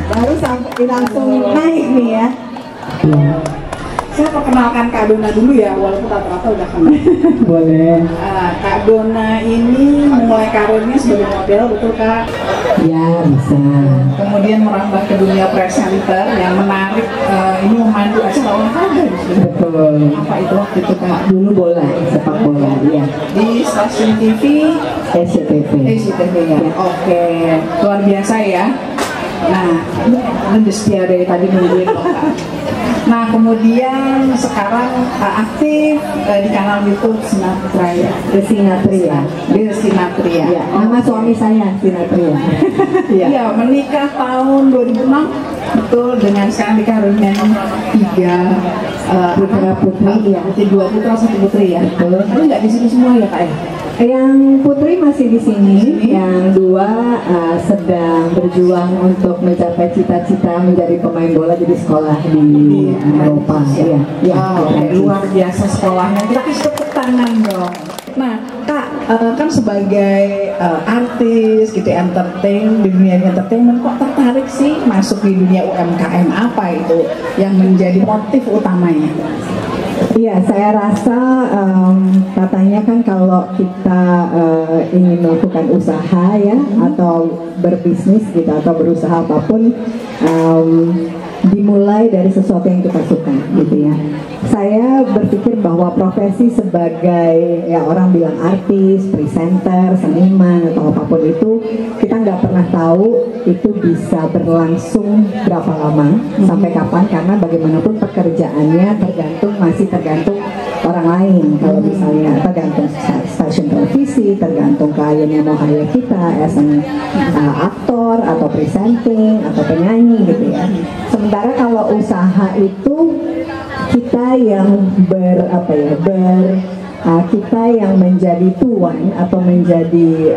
baru sampai langsung naik nih ya. Saya perkenalkan Kak Dona dulu ya, walaupun rata-rata udah kenal. Boleh. Kak Dona ini mulai karirnya sebagai model, betul Kak? Ya, bisa. Kemudian merambah ke dunia presenter yang menarik, ini memandu acara olahraga. Betul. Apa itu waktu itu Kak? Dulu bola, sepak bola, ya. Di stasiun TV SCTV. SCTV ya. Oke, luar biasa ya. Nah, ini setia dari tadi nungguin loh Kak. Nah, kemudian sekarang aktif di kanal YouTube Sinatria. Sinatria. Sinatria. Ya, nama suami saya Sinatria. Iya, menikah tahun 2006. Betul, dengan sekarang dikaruniai 3 putra putri, ya. 2 putra 1 putri ya. Betul. Tapi nggak di sini semua ya Kak ya? Yang putri masih di sini, yang 2 sedang berjuang untuk mencapai cita-cita menjadi pemain bola, jadi sekolah di Eropa. Ya, luar biasa sekolahnya. Kita kasih tepuk tangan dong. Nah, Kak, kan sebagai artis gitu, entertain di dunia entertainment, kok tertarik sih masuk di dunia UMKM? Apa itu yang menjadi motif utamanya? Iya, saya rasa katanya kan kalau kita ingin melakukan usaha ya, atau berbisnis gitu, atau berusaha apapun, dimulai dari sesuatu yang kita suka gitu ya. Saya berpikir bahwa profesi sebagai, ya orang bilang artis, presenter, seniman atau apapun itu, kita nggak pernah tahu itu bisa berlangsung berapa lama, sampai kapan, karena bagaimanapun pekerjaannya masih tergantung orang lain. Kalau misalnya tergantung stasiun televisi, tergantung klien yang mau hire kita as aktor atau presenting atau penyanyi gitu ya. Sementara kalau usaha itu kita yang kita yang menjadi tuan atau menjadi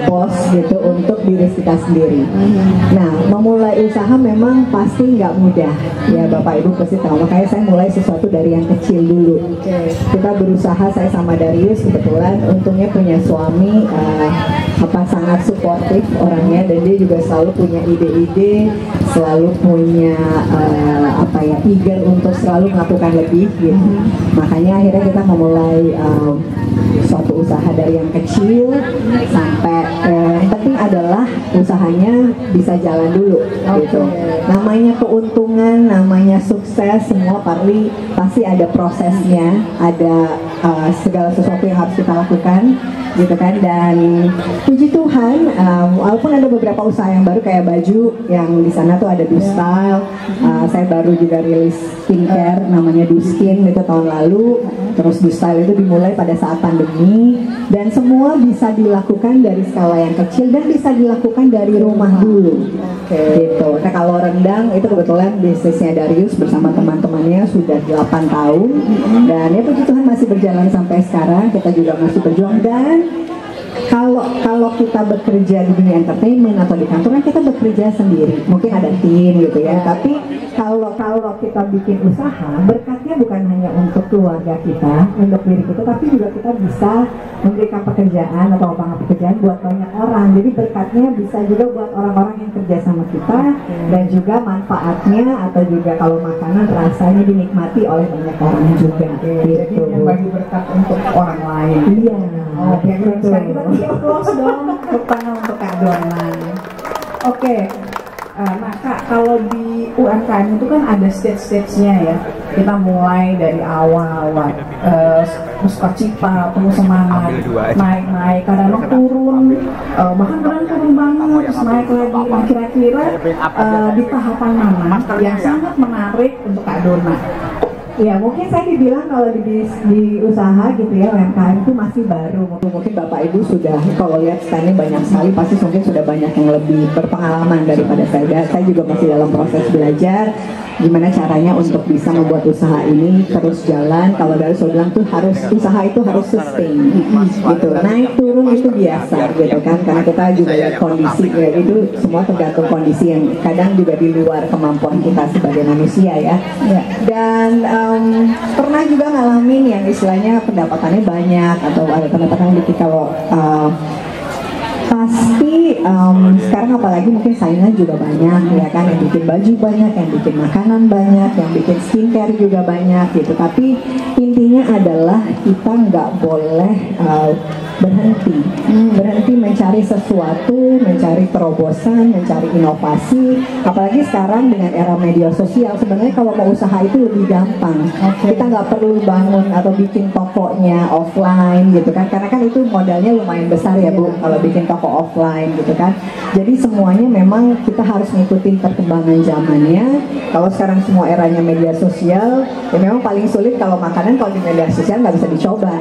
bos gitu untuk diri kita sendiri. Nah, memulai usaha memang pasti nggak mudah ya, Bapak Ibu pasti tahu. Makanya saya mulai sesuatu dari yang kecil dulu. Kita berusaha, saya sama Darius kebetulan untungnya punya suami sangat suportif orangnya, dan dia juga selalu punya ide-ide, selalu punya eager untuk selalu melakukan lebih gitu. Makanya akhirnya kita memulai suatu usaha dari yang kecil sampai yang penting adalah usahanya bisa jalan dulu gitu. Namanya keuntungan, namanya sukses, semua pasti ada prosesnya, ada segala sesuatu yang harus kita lakukan gitu kan. Dan puji Tuhan, walaupun ada beberapa usaha yang baru kayak baju yang di sana tuh ada Do Style, saya baru juga rilis skincare namanya Do Skin itu tahun lalu. Terus Do Style itu dimulai pada saat pandemi, dan semua bisa dilakukan dari skala yang kecil dan bisa dilakukan dari rumah dulu. Gitu. Nah, kalau rendang itu kebetulan bisnisnya Darius bersama teman-temannya sudah 8 tahun, dan ya puji Tuhan masih berjalan sampai sekarang. Kita juga masih berjuang, dan kalau kita bekerja di dunia entertainment atau di kantor kan kita bekerja sendiri, mungkin ada tim gitu ya. Tapi kalau kita bikin usaha, berkatnya bukan hanya untuk keluarga kita, untuk diri kita, tapi juga kita bisa memberikan pekerjaan atau lapangan pekerjaan buat banyak orang. Jadi berkatnya bisa juga buat orang-orang yang kerja sama kita, dan juga manfaatnya atau juga kalau makanan rasanya dinikmati oleh banyak orang juga. Jadi bagi berkat untuk orang lain. Iya. Oke, sekarang kita close dong, tepuk tangan untuk Kak Dona. Oke. Nah Kak, kalau di UMKM itu kan ada stage-stage-nya ya. Kita mulai dari awal, sukacita, penuh semangat, naik-naik, kadang turun, bahkan kadang turun banget, terus naik lagi. Nah, kira-kira di tahapan mana yang sangat menarik untuk Kak Dona? Ya mungkin saya dibilang kalau di usaha gitu ya, UMKM itu masih baru. Mungkin Bapak Ibu sudah, kalau lihat standnya banyak sekali, pasti mungkin sudah banyak yang lebih berpengalaman daripada saya. Saya juga masih dalam proses belajar gimana caranya untuk bisa membuat usaha ini terus jalan. Kalau dari saya bilang tuh usaha itu harus sustain gitu. Naik turun itu biasa gitu kan, karena kita juga lihat kondisi ya, itu semua tergantung kondisi yang kadang juga di luar kemampuan kita sebagai manusia ya. Dan pernah juga ngalamin yang istilahnya pendapatannya banyak atau ada pendapatan dikit. Kalau Pasti sekarang apalagi mungkin saingan juga banyak ya kan, yang bikin baju banyak, yang bikin makanan banyak, yang bikin skincare juga banyak gitu. Tapi intinya adalah kita nggak boleh berhenti mencari sesuatu, mencari terobosan, mencari inovasi. Apalagi sekarang dengan era media sosial, sebenarnya kalau mau usaha itu lebih gampang. Kita nggak perlu bangun atau bikin tokonya offline gitu kan, karena kan itu modalnya lumayan besar ya Bu, kalau bikin toko offline gitu kan. Jadi semuanya memang kita harus ngikutin perkembangan zamannya. Kalau sekarang semua eranya media sosial, ya memang paling sulit kalau makanan, kalau di media sosial nggak bisa dicoba.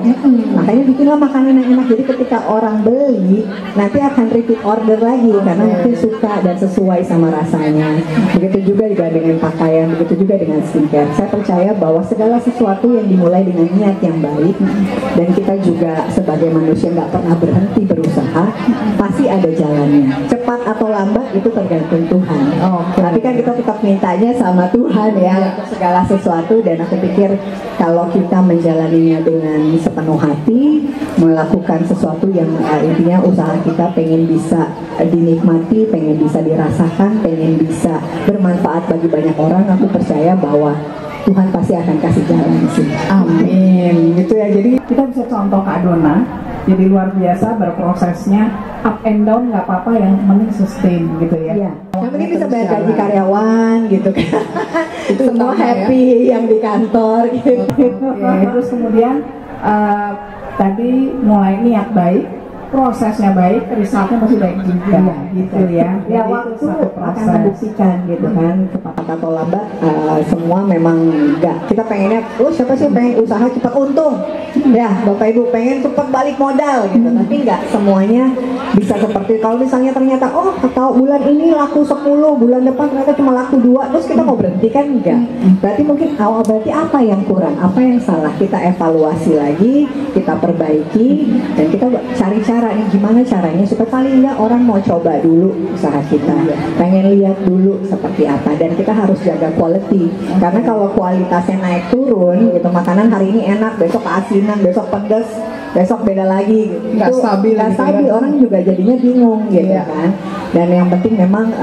Makanya bikinlah makanan yang enak. Jadi ketika orang beli, nanti akan repeat order lagi karena mungkin suka dan sesuai sama rasanya. Begitu juga dengan pakaian, begitu juga dengan skincare. Saya percaya bahwa segala sesuatu yang dimulai dengan niat yang baik, dan kita juga sebagai manusia nggak pernah berhenti berusaha, pasti ada jalannya. Cepat atau lambat itu tergantung Tuhan. Tapi kan kita tetap mintanya sama Tuhan ya untuk segala sesuatu, dan aku pikir kalau kita menjalaninya dengan sepenuh hati, melakukan sesuatu yang intinya usaha kita pengen bisa dinikmati, pengen bisa dirasakan, pengen bisa bermanfaat bagi banyak orang, aku percaya bahwa Tuhan pasti akan kasih jalan sih. Amin. Gitu ya. Jadi kita bisa contoh Kak Dona. Jadi luar biasa berprosesnya, up and down nggak apa-apa, yang penting sustain gitu ya. Iya. Yang penting bisa bayar gaji karyawan gitu kan. Itu semua happy ya, yang di kantor gitu. Terus kemudian tadi mulai niat baik, prosesnya baik, resultnya masih baik juga, gitu ya. Ya, waktu akan membuktikan gitu kan, cepat atau lambat semua memang enggak. Kita pengennya, siapa sih pengen usaha cepat untung? Ya, Bapak Ibu pengen cepat balik modal gitu, tapi enggak semuanya bisa seperti kalau misalnya ternyata atau bulan ini laku 10, bulan depan ternyata cuma laku 2, terus kita mau berhenti kan enggak. Berarti mungkin berarti apa yang kurang, apa yang salah, kita evaluasi lagi, kita perbaiki, dan kita cari cara nih gimana caranya supaya paling enggak orang mau coba dulu usaha kita, pengen lihat dulu seperti apa, dan kita harus jaga quality. Karena kalau kualitasnya naik turun gitu, makanan hari ini enak, besok keasinan, besok pedas, besok beda lagi gitu. Nggak stabil, orang juga jadinya bingung gitu kan. Dan yang penting memang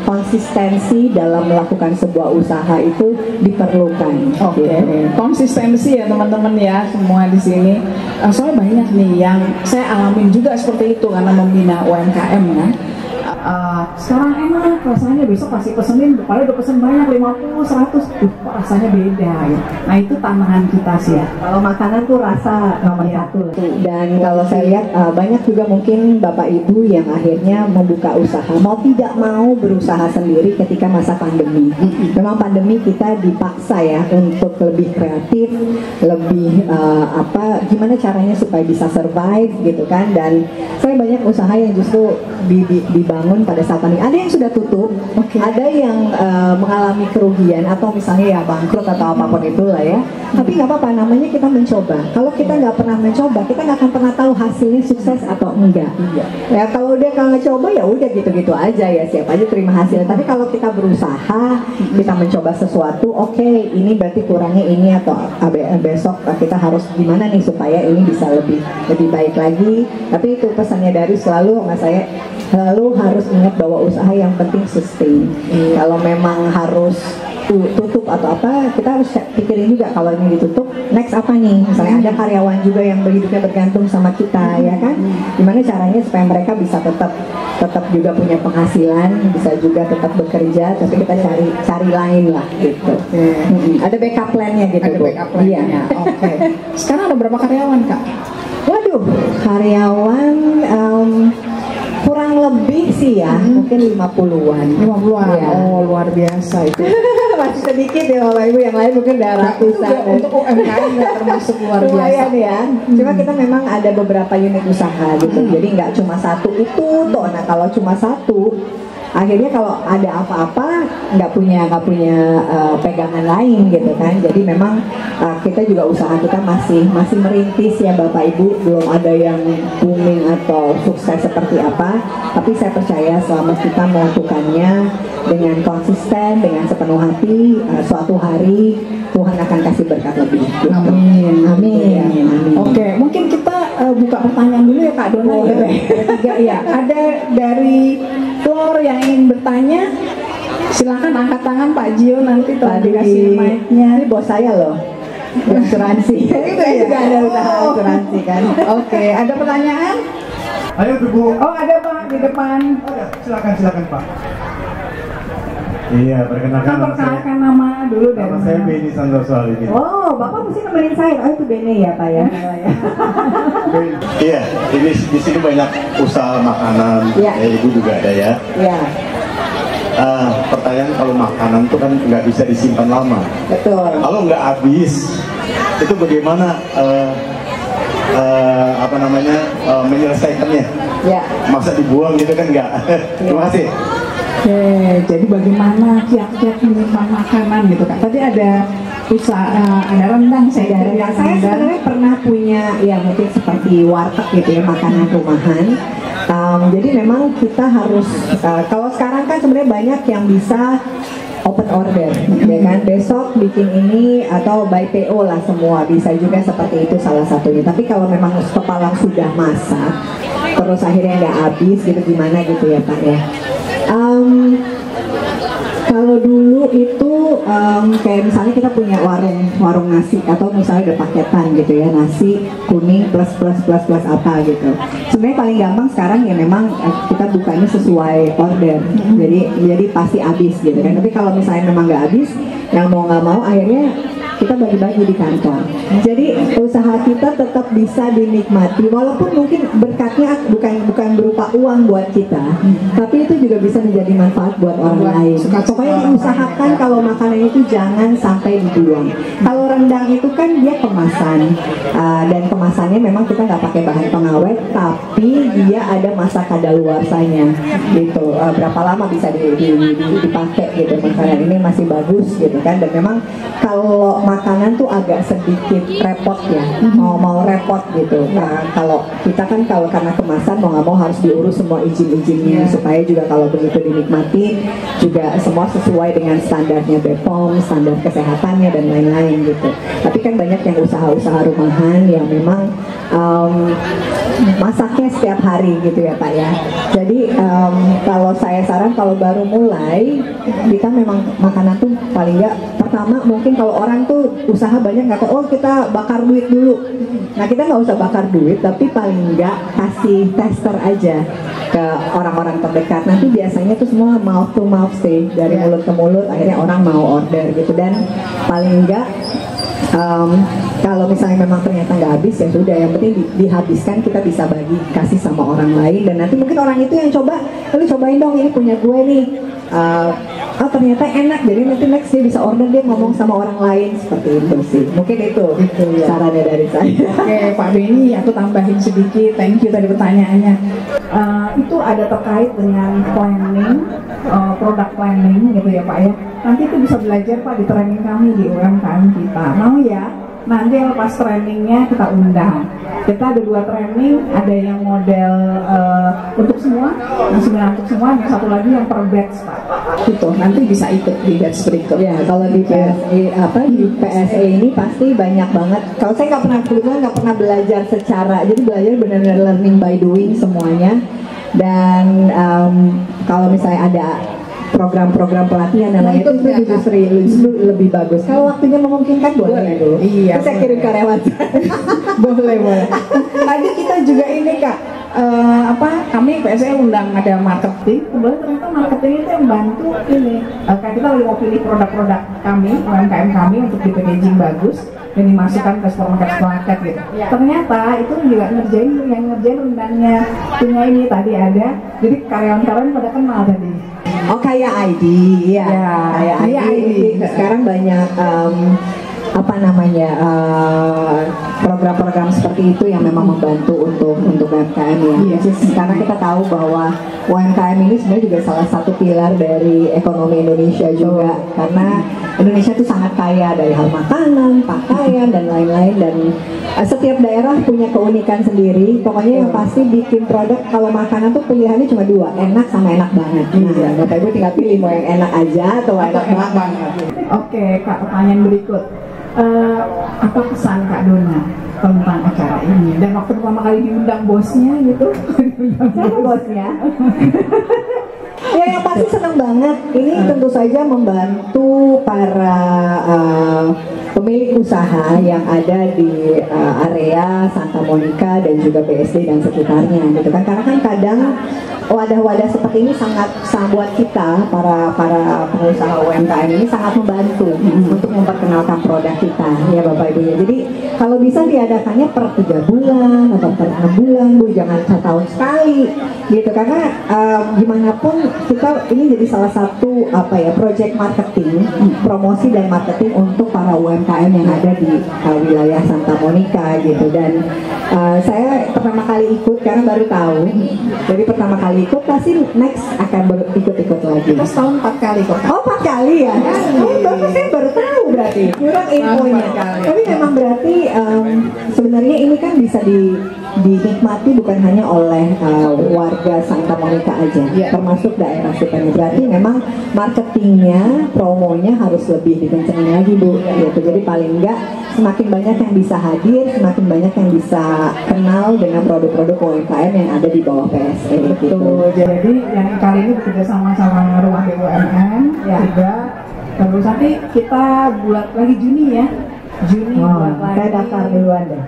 konsistensi dalam melakukan sebuah usaha itu diperlukan. Gitu. Konsistensi ya teman-teman ya, semua di sini. Soalnya banyak nih yang saya alamin juga seperti itu karena membina UMKM kan. Sekarang enak rasanya, besok pasti pesenin, padahal udah pesen banyak 50, 100, kok rasanya beda ya. Nah itu tantangan kita sih ya. Kalau makanan tuh rasa nomor satu. Dan kalau saya lihat banyak juga mungkin Bapak Ibu yang akhirnya membuka usaha, mau tidak mau berusaha sendiri ketika masa pandemi. Memang pandemi kita dipaksa ya untuk lebih kreatif, lebih gimana caranya supaya bisa survive gitu kan. Dan saya banyak usaha yang justru dibangun pada saat pandemi. Ada yang sudah tutup, ada yang mengalami kerugian atau misalnya ya bangkrut atau apapun itulah ya. Tapi nggak apa-apa, namanya kita mencoba. Kalau kita nggak pernah mencoba, kita nggak akan pernah tahu hasilnya sukses atau enggak. Ya kalau udah nggak coba ya udah gitu-gitu aja ya, siap aja terima hasilnya. Tapi kalau kita berusaha, kita mencoba sesuatu, ini berarti kurangnya ini atau besok kita harus gimana nih supaya ini bisa lebih baik lagi. Tapi itu pesannya dari selalu sama saya, selalu harus ingat bahwa usaha yang penting sustain. Kalau memang harus tutup atau apa, kita harus pikirin juga kalau ini ditutup, next apa nih? Misalnya ada karyawan juga yang hidupnya bergantung sama kita, ya kan? Gimana caranya supaya mereka bisa tetap juga punya penghasilan, bisa juga tetap bekerja, tapi kita cari lain lah gitu. Ada backup plan-nya gitu. Ada backup plan-nya. Iya. Sekarang ada berapa karyawan Kak? Waduh, karyawan kurang lebih sih ya, mungkin 50-an. 50-an. Ya. Oh, luar biasa itu. Masih sedikit ya Bapak Ibu, yang lain mungkin udah ratusan. Untuk UMKM nggak termasuk luar biasa. Lumayan ya. Cuma kita memang ada beberapa unit usaha gitu. Jadi nggak cuma satu itu toh. Nah kalau cuma satu, akhirnya kalau ada apa-apa nggak punya pegangan lain gitu kan. Jadi memang kita juga usaha kita masih merintis ya Bapak Ibu, belum ada yang booming atau sukses seperti apa. Tapi saya percaya selama kita melakukannya dengan konsisten, dengan sepenuh hati, suatu hari Tuhan akan kasih berkat lebih. Gitu. Amin. Amin. Oke, mungkin kita buka pertanyaan dulu ya Kak Kak Dona ya. Tiga ya. Ada dari floor yang ingin bertanya? Silakan angkat tangan Pak Gio, nanti tolong dikasih mic-nya. Ini bos saya loh, asuransi. Itu ya? Juga ada usaha asuransi kan. Oke, ada pertanyaan? Ayo Bu. Oh ada Pak di depan. Oh, ya. Silakan Pak. Iya, perkenalkan Perkenalkan nama dulu dan nama saya Benny Santoso ini. Oh, Bapak mesti nemenin saya. Oh, itu Bene ya Pak ya. Iya, ini di sini banyak usaha makanan. Iya. Ya, Ibu juga ada ya. Iya, Pertanyaan kalau makanan itu kan nggak bisa disimpan lama. betul. Kalau nggak habis, itu bagaimana menyelesaikannya? Ya. Masa dibuang gitu kan nggak? Terima kasih. Oke, jadi bagaimana kiat-kiat menyimpan makanan gitu Kak? Tadi ada usaha, ada rendang saya Dan dari saya sebenarnya pernah punya ya mungkin seperti warteg gitu ya, makanan rumahan. Jadi memang kita harus kalau sekarang kan sebenarnya banyak yang bisa open order, ya kan, besok bikin ini atau by PO lah semua, bisa juga seperti itu salah satunya. Tapi kalau memang kepala sudah masak terus akhirnya nggak habis gitu, gimana gitu ya Pak ya. Kalau dulu itu kayak misalnya kita punya warung nasi atau misalnya ada paketan gitu ya, nasi kuning plus apa gitu. Sebenarnya paling gampang sekarang ya memang kita bukanya sesuai order, jadi pasti habis gitu kan. Tapi kalau misalnya memang nggak habis, yang mau nggak mau akhirnya kita bagi-bagi di kantor. Jadi usaha kita tetap bisa dinikmati, walaupun mungkin berkatnya bukan berupa uang buat kita, tapi itu juga bisa menjadi manfaat buat orang lain. Pokoknya diusahakan kalau makanan itu jangan sampai dibuang. Kalau rendang itu kan dia kemasan, dan kemasannya memang kita nggak pakai bahan pengawet, tapi dia ada masa kadaluarsanya gitu. Berapa lama bisa dipakai gitu, makanan ini masih bagus gitu kan. Dan memang kalau makanan tuh agak sedikit repot ya, mau repot gitu. Nah, kalau kita kan karena kemasan mau nggak mau harus diurus semua izin-izinnya, supaya juga kalau begitu dinikmati juga semua sesuai dengan standarnya BPOM, standar kesehatannya dan lain-lain gitu. Tapi kan banyak yang usaha-usaha rumahan yang memang masaknya setiap hari gitu ya Pak ya. Jadi kalau saya saran kalau baru mulai, kita memang makanan tuh paling nggak, pertama mungkin kalau orang tuh usaha banyak nggak tahu, oh kita bakar duit dulu. Nah kita nggak usah bakar duit, tapi paling nggak kasih tester aja ke orang-orang terdekat. Nanti biasanya tuh semua mouth to mouth sih, dari mulut ke mulut, akhirnya orang mau order gitu. Dan paling nggak kalau misalnya memang ternyata nggak habis, ya sudah, yang penting dihabiskan, kita bisa bagi kasih sama orang lain. Dan nanti mungkin orang itu yang coba, lu cobain dong, ini punya gue nih, oh ternyata enak, jadi nanti next dia bisa order, dia ngomong sama orang lain, seperti itu sih. Mungkin itu ya caranya dari saya. Oke Pak Benny, aku tambahin sedikit, thank you tadi pertanyaannya. Itu ada terkait dengan planning, product planning gitu ya Pak ya. Nanti itu bisa belajar Pak di training kami di UMKM kita. Mau ya? Nanti lepas trainingnya kita undang. Kita ada 2 training, ada yang model untuk semua, yang sebenarnya untuk semua, yang satu lagi yang per batch Pak. Gitu, nanti bisa ikut di batch berikut. Ya, kalau di PSE ini pasti banyak banget. Kalau saya kebetulan nggak pernah belajar secara, jadi belajar benar-benar learning by doing semuanya. Dan kalau misalnya ada program-program pelatihan dan lain itu justru lebih bagus. Kalau waktunya memungkinkan boleh dulu. Iya. Saya kirim karyawan. boleh. Tadi kita juga ini Kak, kami PSE undang ada marketing. Kemudian ternyata marketing itu yang bantu ini. Kayak kita lagi mau pilih produk-produk kami, UMKM kami untuk di packaging bagus dan dimasukkan ke supermarket gitu. Ternyata itu juga ngerjain rendangnya punya ini tadi ada. Jadi karyawan-karyawan pada kenal tadi. Oh kayak ID, ya. Kayak ID. Sekarang banyak program-program seperti itu yang memang membantu untuk UMKM ya. Karena kita tahu bahwa UMKM ini sebenarnya juga salah satu pilar dari ekonomi Indonesia juga. Karena Indonesia itu sangat kaya dari hal makanan, pakaian dan lain-lain, dan setiap daerah punya keunikan sendiri. Pokoknya yang pasti bikin produk, kalau makanan tuh pilihannya cuma 2, enak sama enak banget. Nah, Bapak Ibu tinggal pilih mau yang enak aja atau enak banget. Oke Kak, pertanyaan berikut. Apa pesan Kak Dona tentang acara ini. Dan waktu pertama kali diundang bosnya gitu, Saya bosnya. Ya yang pasti senang banget. Ini tentu saja membantu para pemilik usaha yang ada di area Santa Monica dan juga BSD dan sekitarnya gitu kan. Karena kan kadang wadah-wadah seperti ini sangat buat kita para pengusaha UMKM ini sangat membantu untuk memperkenalkan produk kita ya Bapak Ibu ya. Jadi kalau bisa diadakannya per 3 bulan atau per 6 bulan Bu, jangan setahun sekali gitu, karena gimana pun kita ini jadi salah satu project marketing, promosi dan marketing untuk para UMKM yang ada di wilayah Santa Monica gitu. Dan saya pertama kali ikut karena baru tahu, jadi pertama kali ikut pasti next akan ikut-ikut lagi. kita setahun 4 kali kok. Oh 4 kali ya? Bapak saya baru tahu berarti, kurang infonya. 4 kali. Tapi memang berarti sebenarnya ini kan bisa dinikmati bukan hanya oleh warga Santa Monica aja, termasuk daerah sekitarnya. Berarti memang marketingnya, promonya harus lebih dikencengin lagi Bu. Gitu. Jadi paling enggak semakin banyak yang bisa hadir, semakin banyak yang bisa kenal dengan produk-produk UMKM yang ada di bawah PSE gitu. Jadi yang kali ini bekerja sama Rumah BUMN juga. Terus nanti kita buat lagi Juni ya. Juni buat lagi. Saya daftar duluan deh.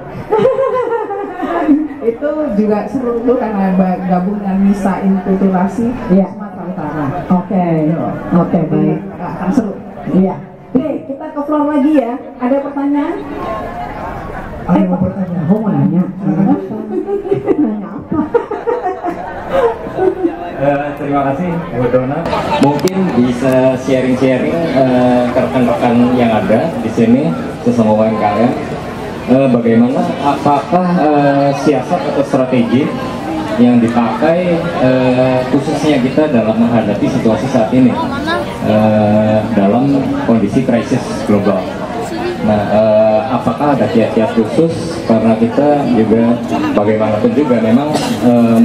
Itu juga seru tuh karena gabung dengan Misa Inkulturasi Sumatera Utara. Oke, baik. Akan seru. Iya. Oke, kita ke floor lagi ya. Ada pertanyaan? Ada yang mau bertanya? Oh mau nanya. Nanya apa? Terima kasih Bu Dona. Mungkin bisa sharing-sharing ke rekan-rekan yang ada di sini sesama UMKM. Bagaimana, apakah siasat atau strategi yang dipakai khususnya kita dalam menghadapi situasi saat ini dalam kondisi krisis global. Nah, apakah ada kiat-kiat khusus karena kita juga bagaimanapun juga memang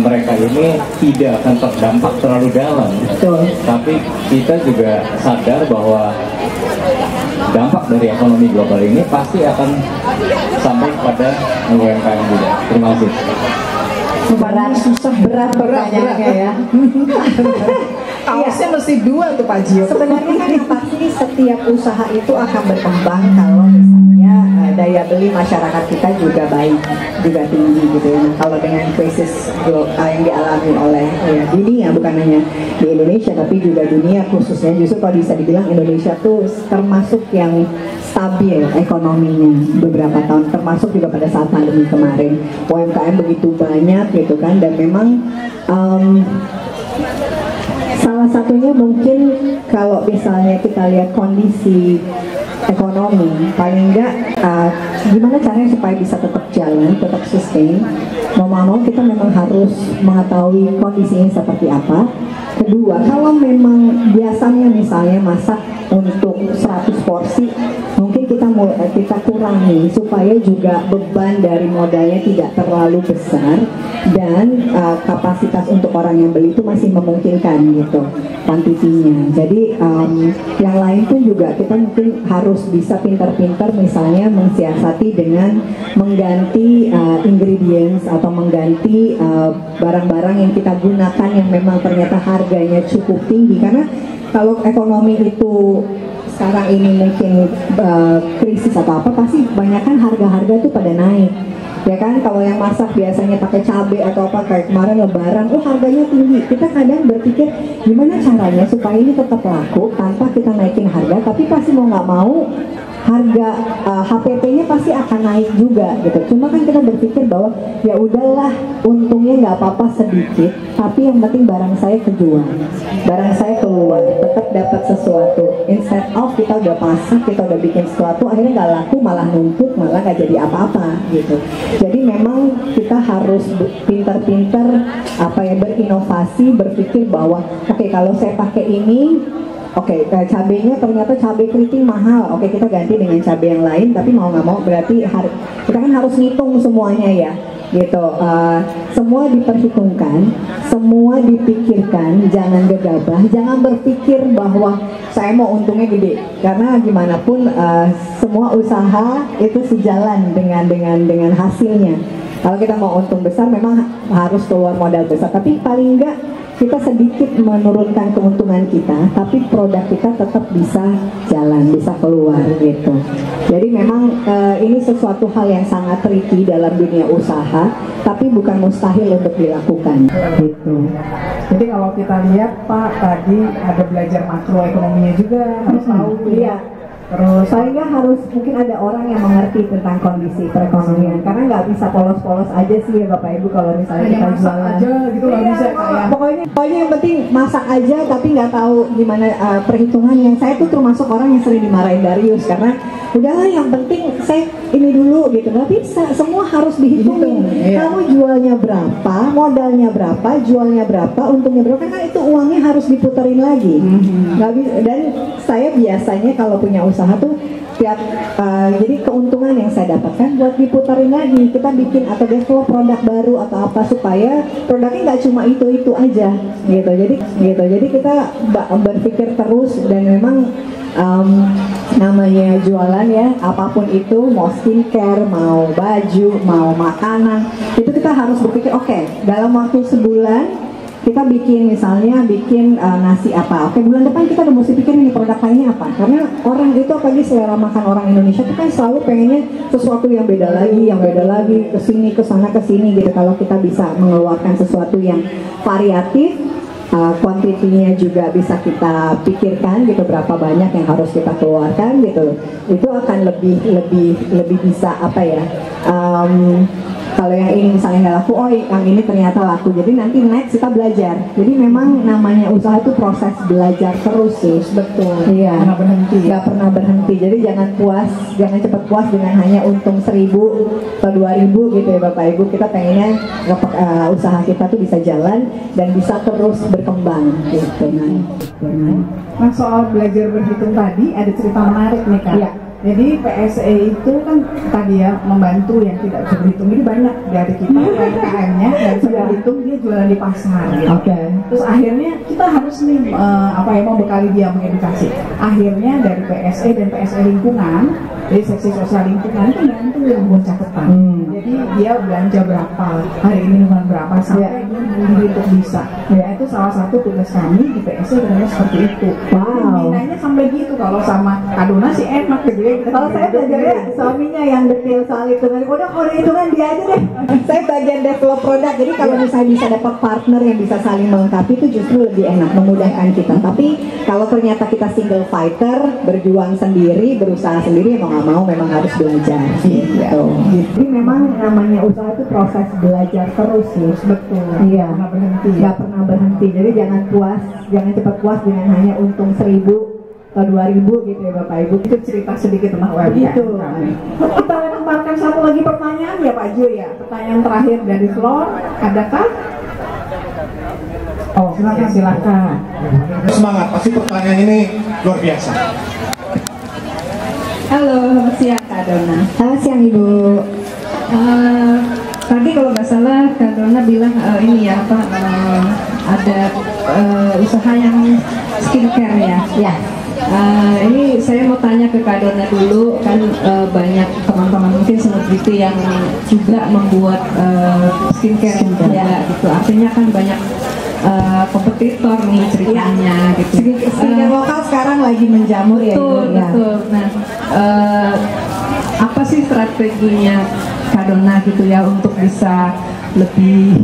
mereka ini tidak akan terdampak terlalu dalam. Betul. Tapi kita juga sadar bahwa dampak dari ekonomi global ini pasti akan sampai kepada UMKM juga. Terima kasih. Berat pertanyaannya ya. Awasnya mesti 2 tuh Pak Jio. Sebenarnya kan yang pasti setiap usaha itu akan berkembang kalau misalnya daya beli masyarakat kita juga baik, juga tinggi gitu ya. Nah, kalau dengan krisis yang dialami oleh dunia, bukan hanya di Indonesia tapi juga dunia khususnya, justru kalau bisa dibilang Indonesia tuh termasuk yang stabil ekonominya beberapa tahun, termasuk juga pada saat pandemi kemarin. UMKM begitu banyak gitu kan, dan memang salah satunya mungkin kalau misalnya kita lihat kondisi ekonomi, paling enggak gimana caranya supaya bisa tetap jalan, tetap sustain. Mau kita memang harus mengetahui kondisinya seperti apa. Kedua, kalau memang biasanya misalnya masak untuk 100 porsi, mungkin kita kurangi supaya juga beban dari modalnya tidak terlalu besar dan kapasitas untuk orang yang beli itu masih memungkinkan gitu kuantitinya. Jadi yang lain pun juga kita mungkin harus bisa pintar-pintar misalnya mensiasati dengan mengganti ingredients atau mengganti barang-barang yang kita gunakan yang memang ternyata harganya cukup tinggi, karena kalau ekonomi itu sekarang ini mungkin krisis atau apa, pasti kebanyakan harga-harga itu pada naik ya kan. Kalau yang masak biasanya pakai cabai atau apa, kayak kemarin lebaran, harganya tinggi. Kita kadang berpikir gimana caranya supaya ini tetap laku tanpa kita naikin harga, tapi pasti mau nggak mau harga HPP-nya pasti akan naik juga gitu. Cuma kan kita berpikir bahwa ya udahlah, untungnya nggak apa-apa sedikit, tapi yang penting barang saya kejual, barang saya keluar, tetap dapat sesuatu. Instead of kita udah masak, kita udah bikin sesuatu, akhirnya nggak laku, malah numpuk, malah nggak jadi apa-apa gitu. Jadi memang kita harus pintar-pintar berinovasi, berpikir bahwa oke, kalau saya pakai ini, cabenya ternyata cabai keriting mahal. Kita ganti dengan cabai yang lain. Tapi mau nggak mau berarti kita kan harus ngitung semuanya ya. gitu. Semua diperhitungkan, semua dipikirkan, jangan gegabah, jangan berpikir bahwa saya mau untungnya gede, karena gimana pun semua usaha itu sejalan dengan hasilnya. Kalau kita mau untung besar memang harus keluar modal besar, tapi paling enggak kita sedikit menurunkan keuntungan kita, tapi produk kita tetap bisa jalan, bisa keluar gitu. Jadi memang ini sesuatu hal yang sangat tricky dalam dunia usaha, tapi bukan mustahil untuk dilakukan gitu. Jadi kalau kita lihat Pak, tadi ada belajar makroekonominya juga, harus tahu ya. Terus paling nggak harus mungkin ada orang yang mengerti tentang kondisi perekonomian, karena nggak bisa polos-polos aja sih ya Bapak Ibu kalau misalnya kita jualan aja gitu nggak bisa kayak. Pokoknya yang penting masak aja tapi nggak tahu gimana perhitungannya. Saya tuh termasuk orang yang sering dimarahin Darius karena udahlah yang penting saya ini dulu gitu, nggak bisa, semua harus dihitungin. Kamu jualnya berapa, modalnya berapa, jualnya berapa, untungnya berapa, kan itu uangnya harus diputerin lagi. Nggak bisa. Dan saya biasanya kalau punya usaha tuh tiap jadi keuntungan yang saya dapatkan buat diputerin lagi, kita bikin atau develop produk baru atau apa supaya produknya nggak cuma itu aja gitu. Jadi kita berpikir terus, dan memang namanya jualan ya, apapun itu, mau skincare, mau baju, mau makanan, itu kita harus berpikir oke, dalam waktu sebulan kita bikin nasi apa, oke bulan depan kita udah mesti pikir ini produk lainnya apa, karena orang itu apalagi selera makan orang Indonesia itu kan selalu pengennya sesuatu yang beda lagi, kesini kesana kesini gitu. Kalau kita bisa mengeluarkan sesuatu yang variatif, kuantitinya juga bisa kita pikirkan gitu, berapa banyak yang harus kita keluarkan gitu, itu akan lebih bisa apa ya, kalau yang ini misalnya nggak laku, oh yang ini ternyata laku, jadi nanti next kita belajar. Jadi memang namanya usaha itu proses belajar terus sih. Betul. Iya. Nggak pernah berhenti. Jadi jangan cepat puas dengan hanya untung 1.000 atau 2.000 gitu ya Bapak Ibu. Kita pengennya usaha kita tuh bisa jalan dan bisa terus berkembang gitu. Nah soal belajar berhitung tadi ada cerita menarik nih Kak. Iya. Jadi PSE itu kan tadi ya membantu yang tidak bisa berhitung. Jadi banyak dari kita UMKM-nya yang bisa berhitung, dia jualan di pasar gitu. Terus akhirnya kita harus nih membekali dia, mengedukasi. Akhirnya dari PSE dan PSE lingkungan, dari seksi sosial lingkungan itu bantu yang membuat catatan. Jadi dia belanja berapa, hari ini lingkungan berapa, sampai dia untuk bisa. Ya itu salah satu tugas kami di PSE benar seperti itu. Pembinaannya sampai gitu. Kalau sama Kak Dona sih enak gitu. Kalau saya belajarnya suaminya yang detail soal hitungan, udah hitungan dia aja deh. Saya bagian develop produk, jadi kalau misalnya bisa dapat partner yang bisa saling melengkapi itu justru lebih enak, memudahkan kita. Tapi kalau ternyata kita single fighter, berjuang sendiri, berusaha sendiri, mau nggak mau memang harus belajar. Gitu. Jadi memang namanya usaha itu proses belajar terus sih. Betul. Iya. Nggak pernah berhenti. Jadi jangan cepat puas dengan hanya untung 1.000 atau 2.000 gitu ya Bapak Ibu. Itu cerita sedikit tentang UMKM kami. Kita lemparkan satu lagi pertanyaan ya Pak Jo ya. Pertanyaan terakhir dari Flor, adakah? Oh silakan. Semangat, pasti pertanyaan ini luar biasa. Halo, selamat siang Kak Dona. Selamat siang Ibu. Tadi kalau nggak salah Kak Dona bilang ada usaha yang skincare ya. Ya. Ini saya mau tanya ke Kak Dona dulu, kan banyak teman-teman mungkin selebriti yang juga membuat skincare ya gitu. Artinya kan banyak kompetitor nih ceritanya gitu. Skincare lokal sekarang lagi menjamur ya. Betul. Nah, apa sih strateginya Kak Dona gitu ya untuk bisa lebih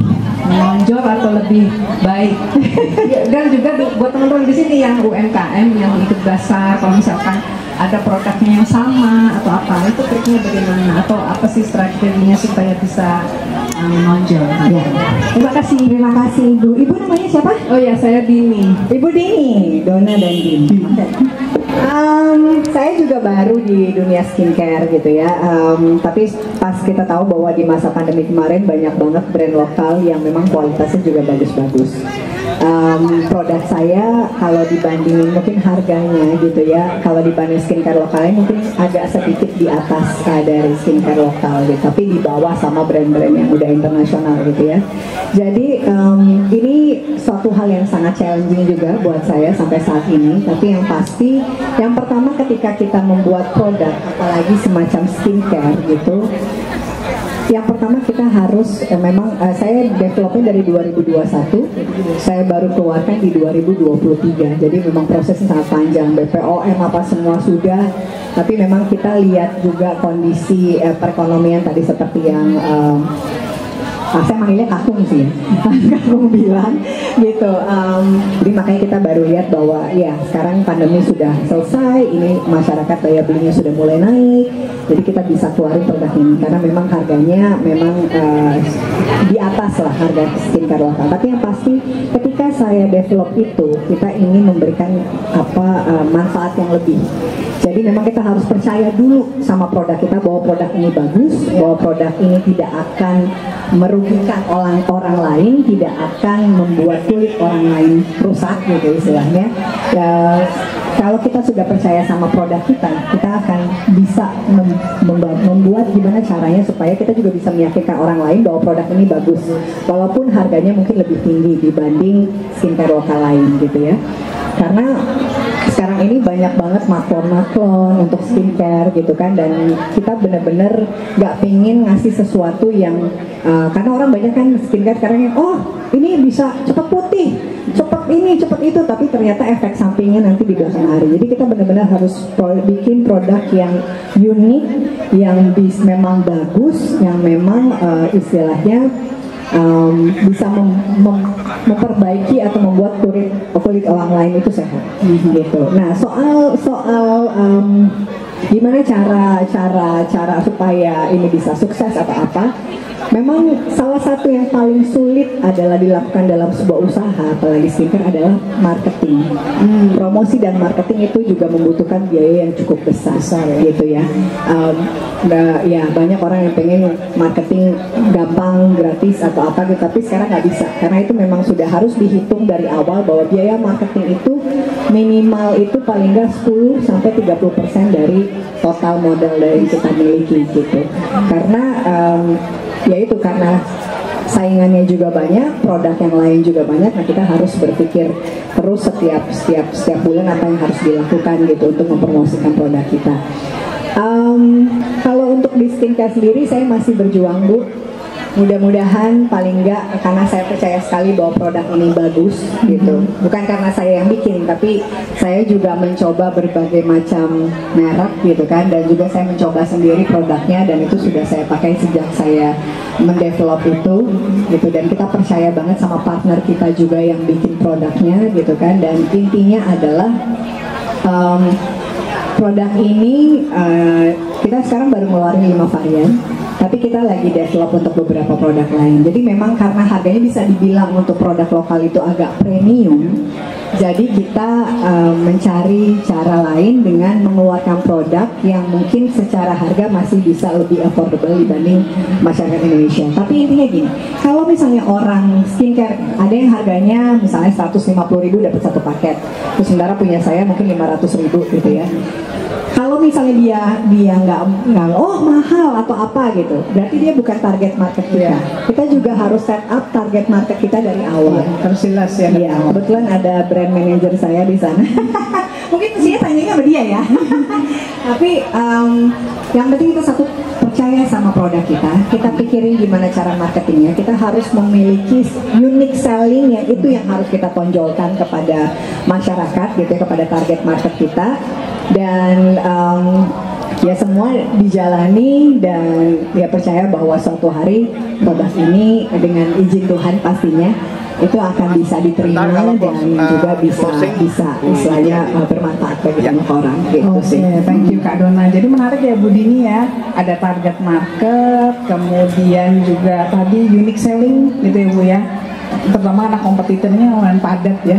menonjol atau lebih baik? Dan juga buat teman-teman di sini yang UMKM yang ikut dasar, kalau misalkan ada produknya yang sama atau apa, itu triknya bagaimana atau apa sih strateginya supaya bisa menonjol? Ya. Terima kasih Ibu. Ibu namanya siapa? Oh ya, saya Dini. Ibu Dini, Dona dan Dini. Saya juga baru di dunia skincare gitu ya. Tapi pas kita tahu bahwa di masa pandemi kemarin banyak banget brand lokal yang memang kualitasnya juga bagus-bagus. Produk saya kalau dibandingin mungkin harganya gitu ya, kalau dibanding skincare lokalnya mungkin agak sedikit di atas dari skincare lokal gitu, tapi di bawah sama brand-brand yang udah internasional gitu ya. Jadi ini suatu hal yang sangat challenging juga buat saya sampai saat ini. Tapi yang pasti, yang pertama ketika kita membuat produk, apalagi semacam skincare gitu, yang pertama kita harus memang saya developnya dari 2021, saya baru keluarkan di 2023. Jadi memang prosesnya sangat panjang, BPOM apa semua sudah, tapi memang kita lihat juga kondisi perekonomian tadi seperti yang saya manggilnya Kakung sih, Kakung bilang gitu. Jadi makanya kita baru lihat bahwa ya sekarang pandemi sudah selesai, ini masyarakat daya belinya sudah mulai naik, jadi kita bisa keluarin produk ini karena memang harganya memang di atas lah harga skincare lokal. Tapi yang pasti ketika saya develop itu kita ingin memberikan manfaat yang lebih. Jadi memang kita harus percaya dulu sama produk kita bahwa produk ini bagus, bahwa produk ini tidak akan merugikan orang lain, tidak akan membuat kulit orang lain rusak gitu istilahnya. Ya, kalau kita sudah percaya sama produk kita akan bisa membuat gimana caranya supaya kita juga bisa meyakinkan orang lain bahwa produk ini bagus, walaupun harganya mungkin lebih tinggi dibanding skincare lokal lain gitu ya. Karena sekarang ini banyak banget maklon untuk skincare gitu kan, dan kita bener-bener gak pingin ngasih sesuatu yang karena orang banyak kan skincare sekarang yang ini bisa cepet putih, cepet ini, cepet itu, tapi ternyata efek sampingnya nanti di belakang hari. Jadi kita benar-benar harus bikin produk yang unik, yang memang bagus, yang memang istilahnya bisa memperbaiki atau membuat kulit orang lain itu sehat gitu. Nah soal gimana cara supaya ini bisa sukses atau apa, memang salah satu yang paling sulit adalah dilakukan dalam sebuah usaha, apalagi skincare, adalah marketing. Promosi dan marketing itu juga membutuhkan biaya yang cukup besar gitu ya. Ya banyak orang yang pengen marketing gampang, gratis atau apa gitu, tapi sekarang nggak bisa karena itu memang sudah harus dihitung dari awal bahwa biaya marketing itu minimal itu paling nggak 10-30% dari total modal dari kita miliki gitu. Karena ya itu, karena saingannya juga banyak, produk yang lain juga banyak. Nah kita harus berpikir terus setiap bulan apa yang harus dilakukan gitu untuk mempromosikan produk kita. Kalau untuk di skincare sendiri saya masih berjuang Bu. Mudah-mudahan paling enggak, karena saya percaya sekali bahwa produk ini bagus gitu. Bukan karena saya yang bikin, tapi saya juga mencoba berbagai macam merek gitu kan, dan juga saya mencoba sendiri produknya, dan itu sudah saya pakai sejak saya mendevelop itu gitu. Dan kita percaya banget sama partner kita juga yang bikin produknya gitu kan. Dan intinya adalah produk ini kita sekarang baru ngeluarin 5 varian, tapi kita lagi develop untuk beberapa produk lain. Jadi memang karena harganya bisa dibilang untuk produk lokal itu agak premium, jadi kita mencari cara lain dengan mengeluarkan produk yang mungkin secara harga masih bisa lebih affordable dibanding masyarakat Indonesia. Tapi intinya gini, kalau misalnya orang skincare ada yang harganya misalnya 150.000 dapat satu paket, terus sementara punya saya mungkin 500.000 gitu ya. Kalau misalnya dia nggak mahal atau apa gitu, berarti dia bukan target market kita. Kita juga harus set up target market kita dari awal. Harus jelas ya. Iya, kebetulan ada brand manager saya di sana. Mungkin saya tanyanya sama dia ya. Tapi yang penting itu satu, percaya sama produk kita. Kita pikirin gimana cara marketingnya. Kita harus memiliki unique selling yang itu yang harus kita tonjolkan kepada masyarakat gitu ya, kepada target market kita. Dan ya semua dijalani, dan ya percaya bahwa suatu hari produk ini dengan izin Tuhan pastinya itu akan bisa diterima dan juga bisa istilahnya bermanfaat bagi banyak orang gitu sih. Thank you Kak Dona. Jadi menarik ya Bu Dini ya, ada target market, kemudian juga tadi unique selling gitu ya Bu ya. terutama anak kompetitornya lumayan padat ya.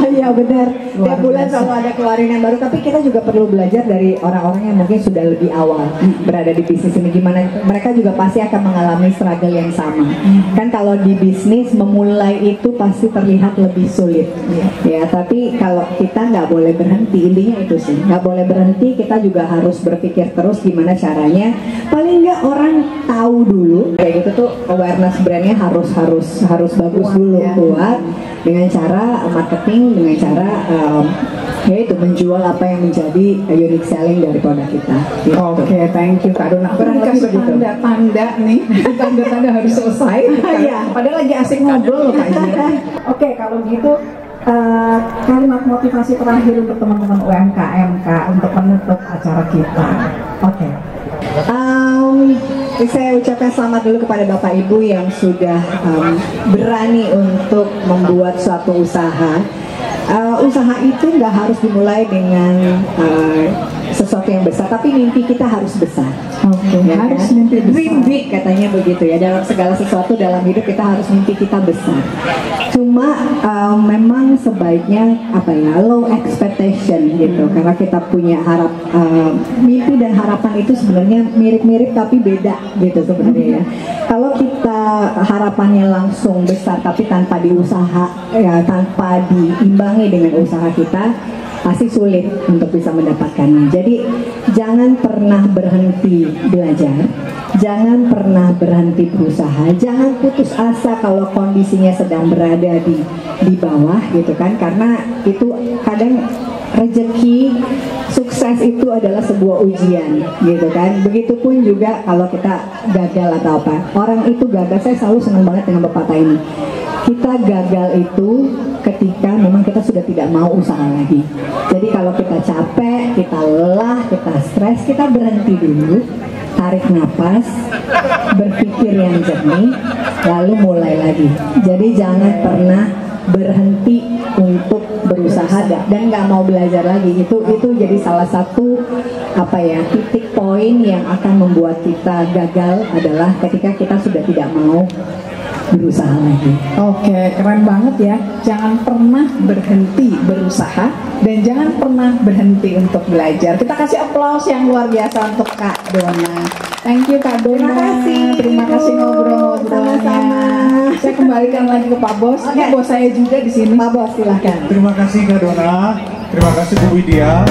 Iya benar. Luar Tiap bulan biasa. selalu ada keluaran yang baru. Tapi kita juga perlu belajar dari orang-orang yang mungkin sudah lebih awal berada di bisnis ini. Gimana mereka juga pasti akan mengalami struggle yang sama. Kan kalau di bisnis memulai itu pasti terlihat lebih sulit. Ya, tapi kalau kita nggak boleh berhenti, intinya itu sih. Nggak boleh berhenti. Kita juga harus berpikir terus gimana caranya. Paling nggak orang tahu dulu. Kayak gitu tuh awareness brandnya harus bagus dulu, kuat dengan cara marketing, dengan cara yaitu menjual apa yang menjadi unique selling dari produk kita. Gitu. Oke, thank you Kak Dona. Kurang lebih Kasih begitu. tanda-tanda nih, tanda-tanda harus selesai. Iya. Padahal lagi asik ngobrol loh Kak Ijin. Oke, kalau gitu kalimat motivasi terakhir untuk teman-teman UMKM Kak untuk menutup acara kita. Oke. Saya ucapkan selamat dulu kepada Bapak Ibu yang sudah berani untuk membuat suatu usaha. Usaha itu nggak harus dimulai dengan sesuatu yang besar, tapi mimpi kita harus besar. Oke, Ya harus kan? mimpi besar. Dream big katanya begitu ya. Dalam segala sesuatu dalam hidup kita harus mimpi kita besar. Cuma memang sebaiknya apa ya, low expectation gitu. Karena kita punya mimpi dan harapan itu sebenarnya mirip-mirip tapi beda gitu sebenarnya ya. Kalau kita harapannya langsung besar tapi tanpa diusaha ya, tanpa diimbangi dengan usaha kita, pasti sulit untuk bisa mendapatkannya. Jadi jangan pernah berhenti belajar, jangan pernah berhenti berusaha, jangan putus asa kalau kondisinya sedang berada di bawah gitu kan, karena itu kadang rezeki sukses itu adalah sebuah ujian gitu kan. Begitupun juga kalau kita gagal atau apa, orang itu gagal. Saya selalu senang banget dengan pepatah ini. Kita gagal itu ketika memang kita sudah tidak mau usaha lagi. Jadi kalau kita capek, kita lelah, kita stres, kita berhenti dulu, tarik nafas, berpikir yang jernih, lalu mulai lagi. Jadi jangan pernah berhenti untuk berusaha dan nggak mau belajar lagi. Itu jadi salah satu titik poin yang akan membuat kita gagal adalah ketika kita sudah tidak mau berusaha lagi. Oke, keren banget ya. Jangan pernah berhenti berusaha dan jangan pernah berhenti untuk belajar. Kita kasih aplaus yang luar biasa untuk Kak Dona. Thank you Kak Dona. Terima kasih ngobrol-ngobrolnya. Sama-sama. Saya kembalikan lagi ke Pak Bos. Ini bos saya juga di sini. Pak Bos silahkan. Terima kasih Kak Dona, terima kasih Bu Widya.